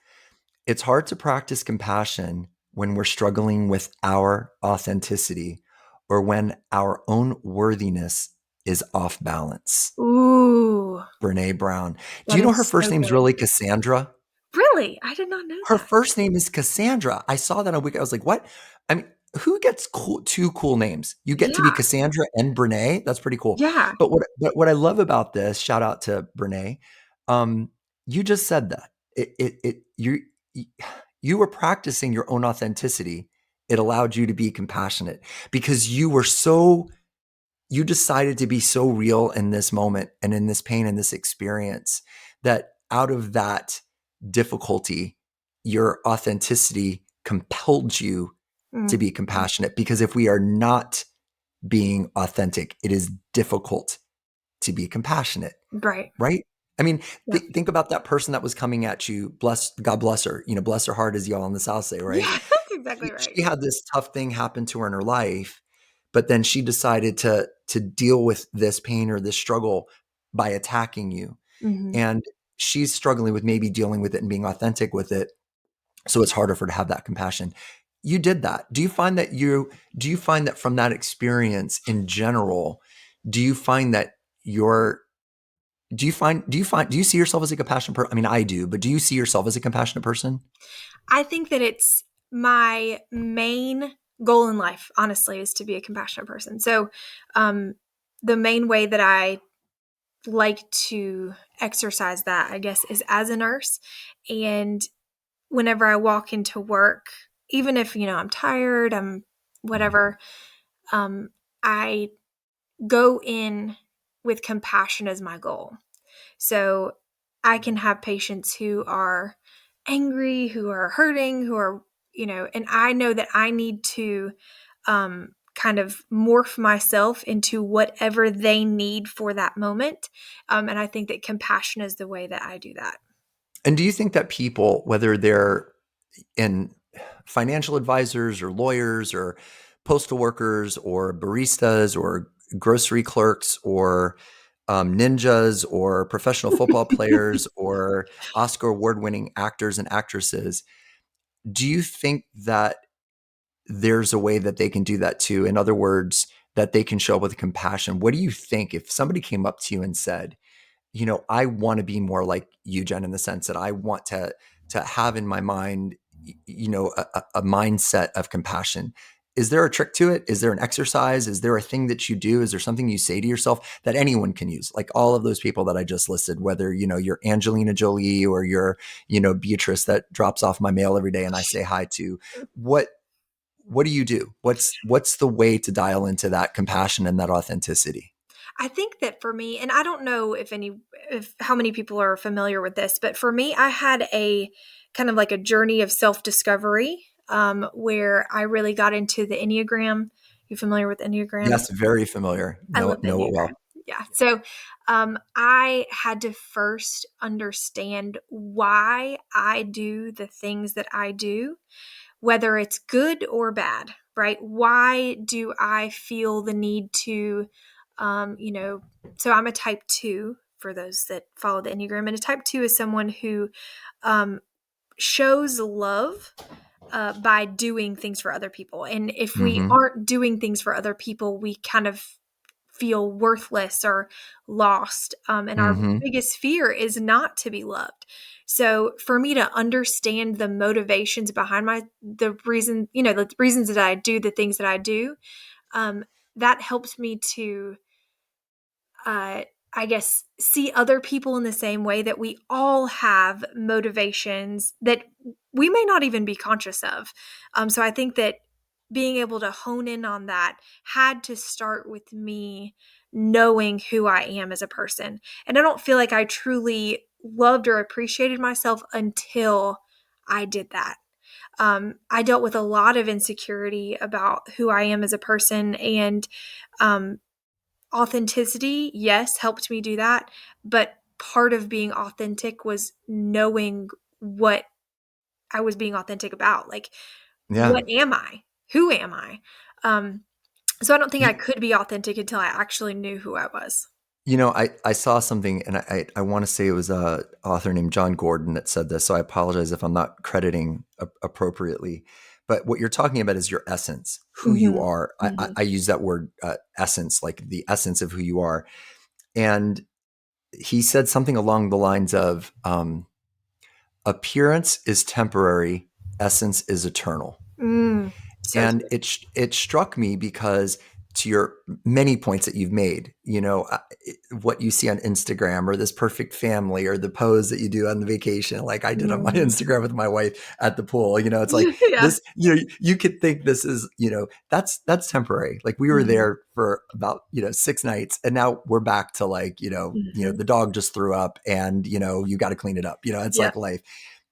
It's hard to practice compassion when we're struggling with our authenticity or when our own worthiness is off balance. Ooh, Brene Brown. Do that you know is her first so name's good. really Cassandra? Really? I did not know Her that. first name is Cassandra. I saw that on Wiki. I was like, what? I mean, who gets two cool names? You get to be Yeah. Cassandra and Brene. That's pretty cool. Yeah. But what I love about this, shout out to Brene, um, you just said that. You were practicing your own authenticity. It allowed you to be compassionate because you decided to be so real in this moment and in this pain and this experience, that out of that difficulty, your authenticity compelled you to Mm. be compassionate. Because if we are not being authentic, it is difficult to be compassionate, Right. right? I mean, Yep. think about that person that was coming at you. God bless her. Bless her heart, as y'all in the South say, right? Yeah, that's exactly right. She had this tough thing happen to her in her life, but then she decided to deal with this pain or this struggle by attacking you. Mm-hmm. And she's struggling with maybe dealing with it and being authentic with it. So it's harder for her to have that compassion. you did that. Do you find that from that experience in general, do you find that you're do you see yourself as a compassionate person? I mean, I do, but do you see yourself as a compassionate person? I think that it's my main goal in life, honestly, is to be a compassionate person. So, um, the main way that I like to exercise that, I guess, is as a nurse. And whenever I walk into work, even if, I'm tired, I'm whatever, um, I go in with compassion as my goal. So I can have patients who are angry, who are hurting, who are, and I know that I need to kind of morph myself into whatever they need for that moment. And I think that compassion is the way that I do that. And do you think that people, whether they're in financial advisors or lawyers or postal workers or baristas or grocery clerks or ninjas or professional football players or Oscar award winning actors and actresses, do you think that there's a way that they can do that too? In other words, that they can show up with compassion. What do you think if somebody came up to you and said, I want to be more like you, Jen, in the sense that I want to have in my mind, a mindset of compassion. Is there a trick to it? Is there an exercise? Is there a thing that you do? Is there something you say to yourself that anyone can use? Like all of those people that I just listed, whether, you're Angelina Jolie or you're, Beatrice that drops off my mail every day and I say hi to. What do you do? What's the way to dial into that compassion and that authenticity? I think that for me, and I don't know if how many people are familiar with this, but for me, I had a kind of like a journey of self discovery where I really got into the Enneagram. You familiar with Enneagram? Yes, very familiar. I Know love it, the know it well. Enneagram. Yeah. So I had to first understand why I do the things that I do, whether it's good or bad, right? Why do I feel the need to, so I'm a type 2 for those that follow the Enneagram. And a type 2 is someone who um, shows love by doing things for other people. And if we Mm-hmm. aren't doing things for other people, we kind of feel worthless or lost. And our Mm-hmm. biggest fear is not to be loved. So for me to understand the motivations behind the reasons that I do the things that I do, um, that helps me to uh, I guess, see other people in the same way, that we all have motivations that we may not even be conscious of. So I think that being able to hone in on that had to start with me knowing who I am as a person. And I don't feel like I truly loved or appreciated myself until I did that. I dealt with a lot of insecurity about who I am as a person, and um, authenticity, yes, helped me do that, but part of being authentic was knowing what I was being authentic about. Like, Yeah. what am I? Who am I? Um, so I don't think I You, could be authentic until I actually knew who I was. I saw something and I want to say it was a author named John Gordon that said this. So I apologize if I'm not crediting appropriately. But what you're talking about is your essence, who you Mhm. are. Mhm. I use that word essence, like the essence of who you are. And he said something along the lines of appearance is temporary, essence is eternal. So And true. it struck me because to your many points that you've made, what you see on Instagram or this perfect family or the pose that you do on the vacation, like I did on my Mhm. Instagram with my wife at the pool, it's like Yeah. this, you could think this is, that's temporary. Like we were Mhm. there for about, 6 nights and now we're back to like, Mhm. the dog just threw up and, you got to clean it up. It's Yep. like life.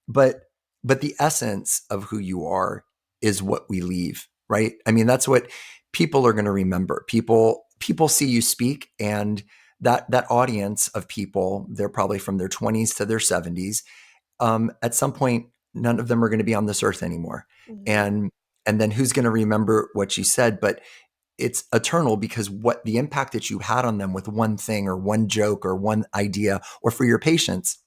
But the essence of who you are is what we leave, right? I mean, that's what people are going to remember. People see you speak, and that audience of people, they're probably from their 20s to their 70s. At some point, none of them are going to be on this earth anymore, Mhm. and then who's going to remember what you said? But it's eternal because what the impact that you had on them with one thing or one joke or one idea, or for your patients,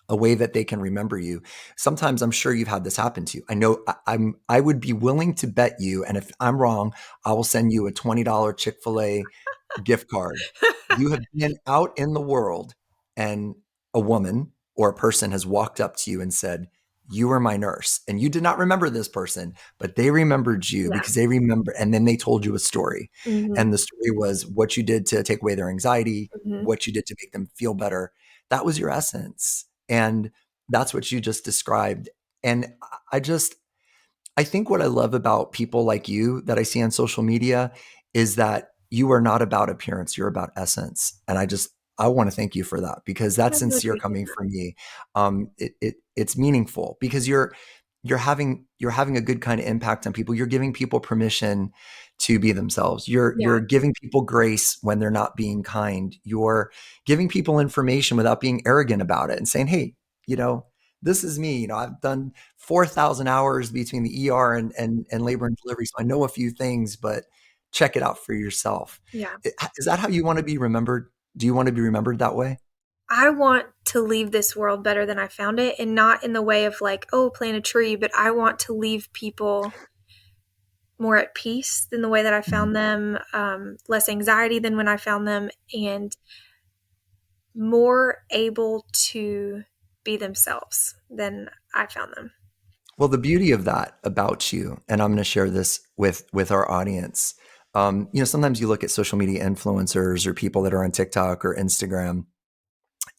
a way that they can remember you. Sometimes I'm sure you've had this happen to you. I know I would be willing to bet you, and if I'm wrong, I will send you a $20 Chick-fil-A gift card. You have been out in the world and a woman or a person has walked up to you and said, "You were my nurse." And you did not remember this person, but they remembered you Yeah. because they remember, and then they told you a story. Mhm. And the story was what you did to take away their anxiety, Mhm. what you did to make them feel better. That was your essence. And that's what you just described. And I think what I love about people like you that I see on social media is that you are not about appearance, you're about essence. And I want to thank you for that because I that's really sincere appreciate coming that. from me. It's meaningful because you're having a good kind of impact on people. You're giving people permission to be themselves. You're Yeah. giving people grace when they're not being kind. You're giving people information without being arrogant about it and saying, "Hey, you know, this is me. You know, I've done 4,000 hours between the ER and labor and delivery. So I know a few things, but check it out for yourself." Yeah. Is that how you want to be remembered? Do you want to be remembered that way? I want to leave this world better than I found it, and not in the way of like, oh, plant a tree, but I want to leave people more at peace than the way that I Mhm. found them, less anxiety than when I found them, and more able to be themselves than I found them. Well, the beauty of that about you, and I'm going to share this with our audience. Sometimes you look at social media influencers or people that are on TikTok or Instagram,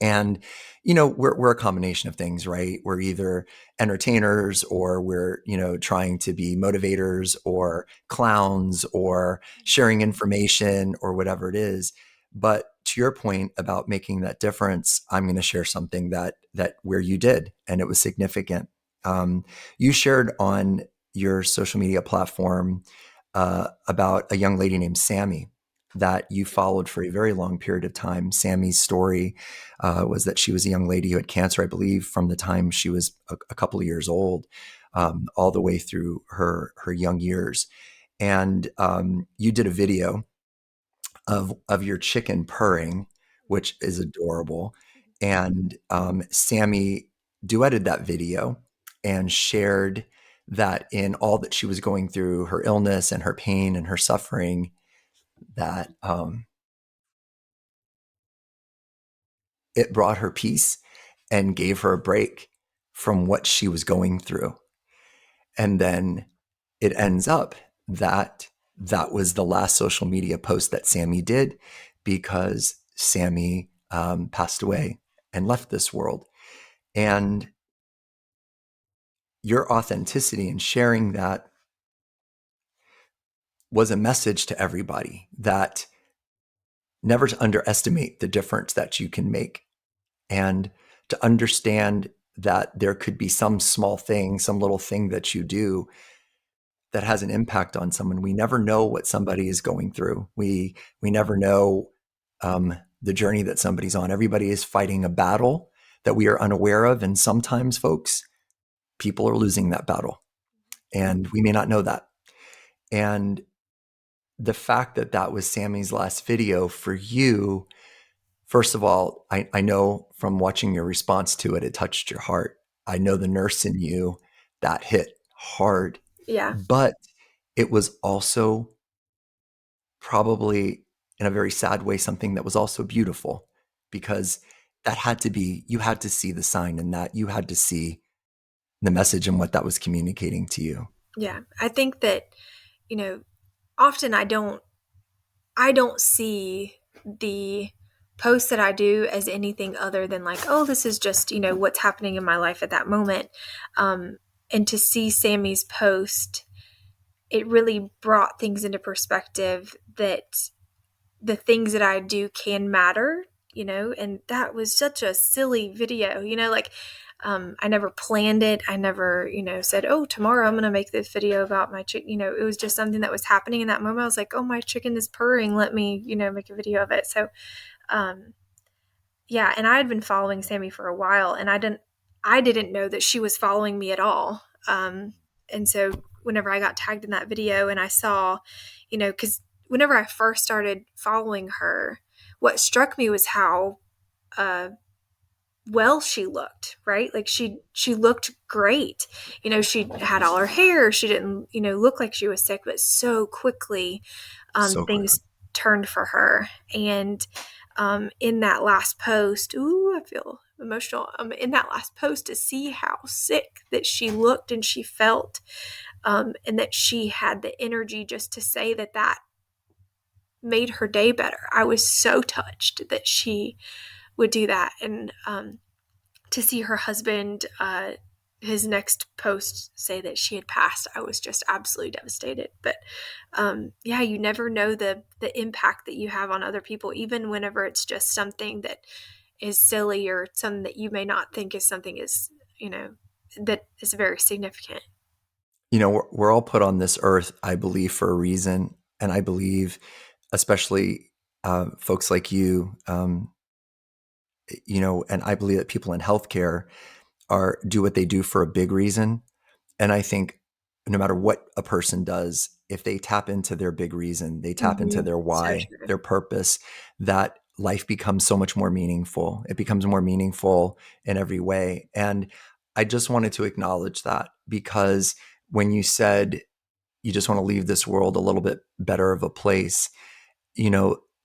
and we're a combination of things, right? We're either entertainers or we're trying to be motivators or clowns or sharing information or whatever it is. But to your point about making that difference, I'm going to share something that where you did, and it was significant. You shared on your social media platform about a young lady named Sammy that you followed for a very long period of time. Sammy's story was that she was a young lady who had cancer, I believe, from the time she was a couple of years old, all the way through her young years. And you did a video of your chicken purring, which is adorable. And Sammy duetted that video and shared that in all that she was going through, her illness and her pain and her suffering, that it brought her peace and gave her a break from what she was going through. And then it ends up that that was the last social media post that Sammy did because Sammy passed away and left this world. And your authenticity in sharing that was a message to everybody that never to underestimate the difference that you can make and to understand that there could be some small thing, some little thing that you do that has an impact on someone. We never know what somebody is going through. We never know the journey that somebody's on. Everybody is fighting a battle that we are unaware of, and sometimes, folks, people are losing that battle, and we may not know that. And the fact that that was Sammy's last video for you, first of all, I know from watching your response to it, it touched your heart. I know the nurse in you that hit hard, Yeah. but it was also probably in a very sad way something that was also beautiful because that had to be, you had to see the sign in that, you had to see the message and what that was communicating to you. Yeah. I think that, you know, often I don't see the posts that I do as anything other than like, oh, this is just, what's happening in my life at that moment. Um, and to see Sammy's post, it really brought things into perspective that the things that I do can matter, and that was such a silly video, like I never planned it. I never, said, oh, tomorrow I'm going to make this video about my chicken. It was just something that was happening in that moment. I was like, oh, my chicken is purring. Let me, make a video of it. So, um, yeah. And I had been following Sammy for a while and I didn't know that she was following me at all. And so whenever I got tagged in that video and I saw, cause whenever I first started following her, what struck me was how, uh, well she looked, right? Like she looked great. She had all her hair. She didn't, look like she was sick, but so quickly So quick. things turned for her. And in that last post, ooh, I feel emotional. In that last post, to see how sick that she looked and she felt, and that she had the energy just to say that made her day better. I was so touched that she would do that. And to see her husband, his next post, say that she had passed, I was just absolutely devastated. But yeah, you never know the impact that you have on other people, even whenever it's just something that is silly or something that you may not think is something that is very significant. We're all put on this earth, I believe, for a reason. And I believe, especially folks like you, and I believe that people in healthcare do what they do for a big reason. And I think no matter what a person does, if they tap into their big reason, they tap into their So why, true. their purpose, that life becomes so much more meaningful. It becomes more meaningful in every way. And I just wanted to acknowledge that, because when you said you just want to leave this world a little bit better of a place,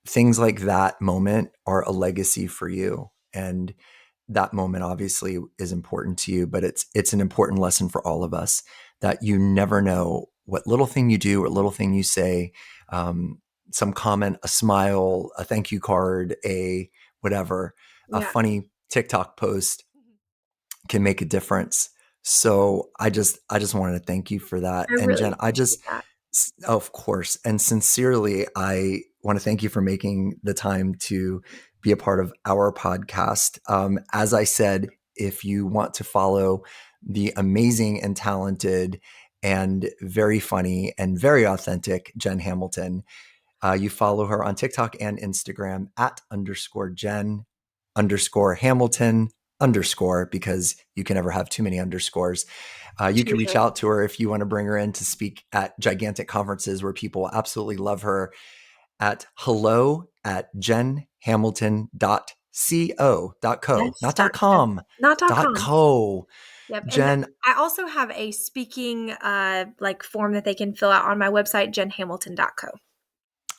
things like that moment are a legacy for you. And that moment obviously is important to you, but it's an important lesson for all of us, that you never know what little thing you do or little thing you say, some comment, a smile, a thank you card, a whatever, a Yeah. funny TikTok post can make a difference. So I just wanted to thank you for that. I And really Jen, appreciate that. of course, and sincerely, I want to thank you for making the time to be a part of our podcast. As I said, if you want to follow the amazing and talented and very funny and very authentic Jen Hamilton, you follow her on TikTok and Instagram @_Jen_Hamilton_, because you can never have too many underscores. You can reach out to her if you want to bring her in to speak at gigantic conferences where people absolutely love her, at hello@jenhamilton.co, Yes, not .com, not .com. .co. Yep. And Jen, I also have a speaking form that they can fill out on my website, jenhamilton.co.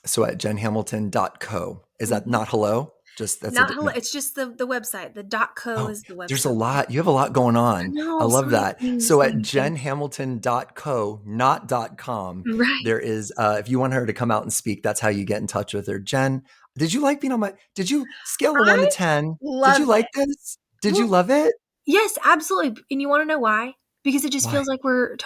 so at jenhamilton.co. Is that Mhm. not hello? Just that's Not hello. It's just the website. The .co Oh, is the there's a website. lot. You have a lot going I on. I know, so love many that. things, So so at many things. jenhamilton.co, not .com, Right. there is, if you want her to come out and speak, that's how you get in touch with her. Jen, did you scale of 1 to I 10? Did you love like it. this? Did you Well, love it? yes, absolutely. And you want to know why? Because it just Why? feels like we're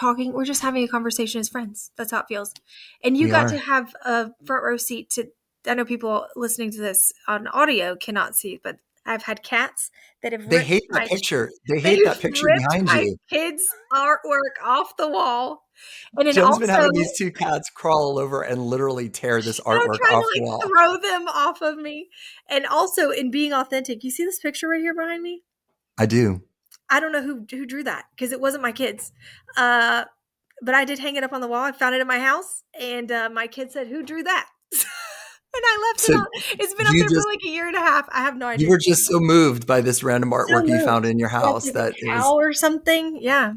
just having a conversation as friends. That's how it feels. And you We got to are. have a front row seat to, I know people listening to this on audio cannot see, but I've had cats that have They ripped hate that picture. They hate they've that picture ripped behind my you. kids' artwork off the wall. And then Jen's been also, having these two cats crawl all over and literally tear this and I'm artwork trying off to the wall. throw them off of me. And also in being authentic, you see this picture right here behind me? I do. I don't know who drew that because it wasn't my kids. Uh, but I did hang it up on the wall. I found it in my house, and my kid said, "Who drew that?" And I left it So on. It's been up you there for just like a year and a half. I have no you idea. were just so moved by this random So artwork you moved. found in your That's house like that a it was cow or something. Yeah.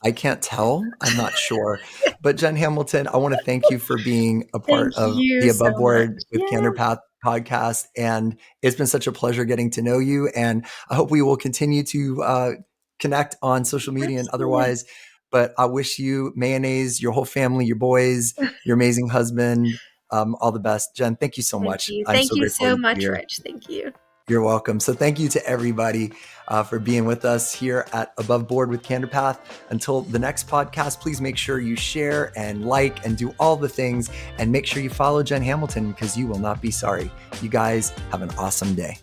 I can't tell. I'm not sure. But Jen Hamilton, I want to thank you for being a Thank part of you the so Above much. Board with Yeah. Candor Path podcast. And it's been such a pleasure getting to know you. And I hope we will continue to connect on social media and Absolutely. otherwise. But I wish you, mayonnaise, your whole family, your boys, your amazing husband, all the best. Jen, thank you so Thank much. you. I'm Thank so you grateful so you're much, here. Rich. Thank you. You're welcome. So thank you to everybody for being with us here at Above Board with Candor Path. Until the next podcast, please make sure you share and like and do all the things, and make sure you follow Jen Hamilton because you will not be sorry. You guys have an awesome day.